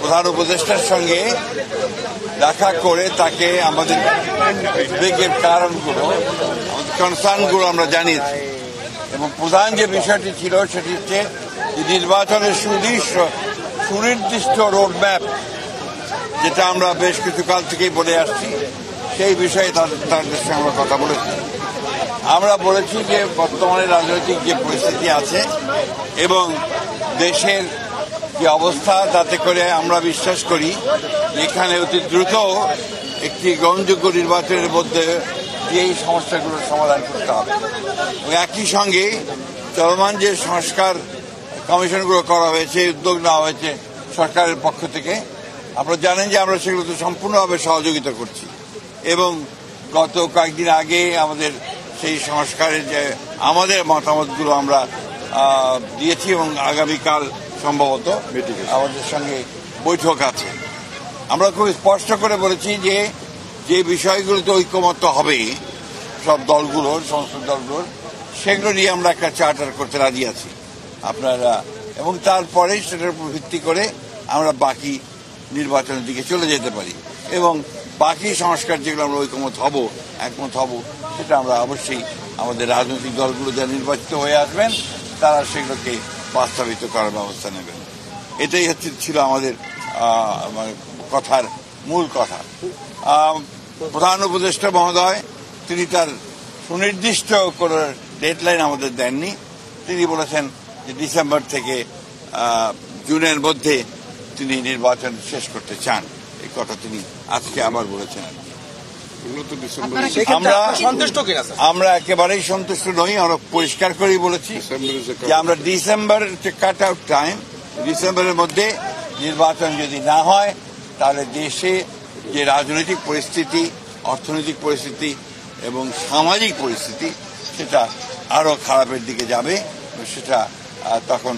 প্রধান উপদেষ্টার সঙ্গে দেখা করে তাকে আমাদের উদ্বেগের কারণগুলো, আমাদের কনসার্নগুলো আমরা জানিয়েছি। এবং প্রধান যে বিষয়টি ছিল সেটি হচ্ছে যে নির্বাচনের সুনির্দিষ্ট রোডম্যাপ, যেটা আমরা বেশ কিছু কাল থেকেই বলে আসছি, সেই বিষয়ে তাদের সঙ্গে আমরা কথা বলেছি। আমরা বলেছি যে বর্তমানে রাজনৈতিক যে পরিস্থিতি আছে এবং দেশের যে অবস্থা, তাতে করে আমরা বিশ্বাস করি এখানে অতি দ্রুত একটি গ্রহণযোগ্য নির্বাচনের মধ্যে এই সমস্যাগুলোর সমাধান করতে হবে। একই সঙ্গে চলমান যে সংস্কার কমিশনগুলো করা হয়েছে, উদ্যোগ নেওয়া হয়েছে সরকারের পক্ষ থেকে, আপনারা জানেন যে আমরা সেগুলোতে সম্পূর্ণভাবে সহযোগিতা করছি। এবং গত কয়েকদিন আগে আমাদের সেই সংস্কারের যে আমাদের মতামতগুলো আমরা দিয়েছি এবং আগামীকাল সম্ভবত আমাদের সঙ্গে বৈঠক আছে। আমরা খুব স্পষ্ট করে বলেছি যে যে বিষয়গুলোতে ঐকমত্য হবে সব দলগুলোর, সংসদ দলগুলোর, সেগুলো নিয়ে আমরা একটা চার্টার করতে রাজি আছি আপনারা, এবং তারপরে সেটার উপর ভিত্তি করে আমরা বাকি নির্বাচনের দিকে চলে যেতে পারি। এবং বাকি সংস্কার যেগুলো আমরা একমত হব, সেটা আমরা অবশ্যই আমাদের রাজনৈতিক দলগুলো যারা নির্বাচিত হয়ে আসবেন তারা সেগুলোকে বাস্তবায়িত করার ব্যবস্থা নেবেন। এটাই ছিল আমাদের কথার মূল কথা। প্রধান উপদেষ্টা মহোদয় তিনি তার সুনির্দিষ্ট কোনো ডেডলাইন আমাদের দেননি। তিনি বলেছেন যে ডিসেম্বর থেকে জুনের মধ্যে তিনি নির্বাচন শেষ করতে চান। এই কথা তিনি আজকে আবার বলেছেন। আমরা একেবারেই সন্তুষ্ট নই। আমরা পরিষ্কার করেই বলেছি যে আমরা ডিসেম্বর কাট আউট টাইম, ডিসেম্বরের মধ্যে নির্বাচন যদি না হয় তাহলে দেশে যে রাজনৈতিক পরিস্থিতি, অর্থনৈতিক পরিস্থিতি এবং সামাজিক পরিস্থিতি সেটা আরো খারাপের দিকে যাবে। সেটা তখন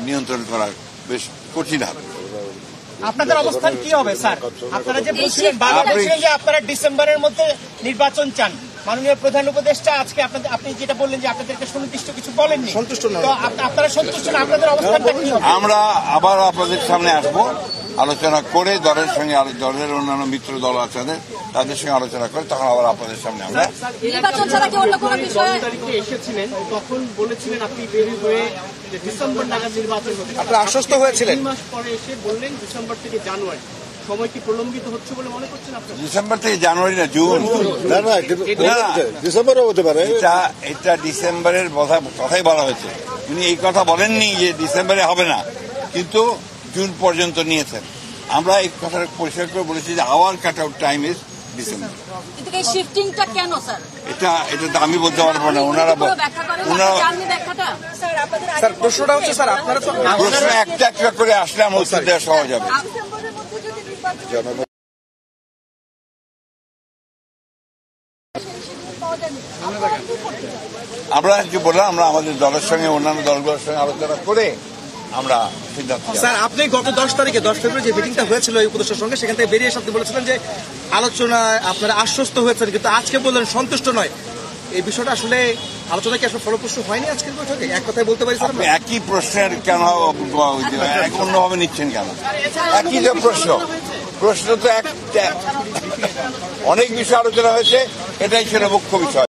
নিয়ন্ত্রণ করা বেশ কঠিন হবে। আপনাদের অবস্থান কি হবে স্যার? আপনারা যে বলছিলেন যে আপনারা ডিসেম্বরের মধ্যে নির্বাচন চান, মাননীয় প্রধান উপদেষ্টা আজকে আপনি যেটা বললেন যে আপনাদেরকে সুনির্দিষ্ট কিছু বলেননি, সন্তুষ্ট নয়, তো আপনারা সন্তুষ্ট না, আপনাদের অবস্থানটা কি হবে? আমরা আবার আপনাদের সামনে আসবো, আলোচনা করে দলের সঙ্গে, দলের অন্যান্য মিত্র দল আছে তাদের সঙ্গে আলোচনা করে তখন আবার আপনাদের সামনে আমরা এসেছিলেন, তখন বলেছিলেন আপনি বের হয়ে ডিসেম্বর নাগাদ নির্বাচন হবে, আপনারা আশ্বস্ত হয়েছিলেন। 2 মাস পরে এসে বললেন ডিসেম্বর থেকে জানুয়ারি। সময় কি প্রলম্বিত হচ্ছে বলে মনে করছেন আপনারা? ডিসেম্বর থেকে জানুয়ারি না, জুন। ডিসেম্বরও হতে পারে। এটা ডিসেম্বরের কথাই বলা হয়েছে। উনি এই কথা বলেননি যে ডিসেম্বরে হবে না, কিন্তু জুন পর্যন্ত নিয়েছেন। আমরা এই কথাটা পরিষ্কার করে বলেছি যে hour cut out time is December. এটা তো আমি বলতে পারবো না, ওনারা প্রশ্নটা হচ্ছে স্যার, আপনারা তো প্রশ্ন একটা একটা করে আসলে আমার উত্তর দেওয়া সহজ হবে। আমরা যে বললাম, আমরা আমাদের দলের সঙ্গে অন্যান্য দলগুলোর সঙ্গে আলোচনা করে আমরা সিদ্ধান্ত। স্যার, আপনি গত 10 তারিখে 10 ফেব্রুয়ারি যে মিটিংটা হয়েছিল এই উপদেষ্টার সঙ্গে, সেখান থেকে বেরিয়ে এসে আপনি বলেছিলেন যে আলোচনায় আপনারা আশ্বস্ত হয়েছেন, কিন্তু আজকে বললেন সন্তুষ্ট নয়। এই বিষয়টা আসলে আলোচনা কি আসলে ফলপ্রসূ হয়নি আজকের বৈঠকে? এক কথায় বলতে পারি স্যার, একই প্রশ্নের কেন অন্যভাবে নিচ্ছেন কেন? একই যে প্রশ্ন তো অনেক বিষয় আলোচনা হয়েছে, এটাই ছিল মুখ্য বিষয়।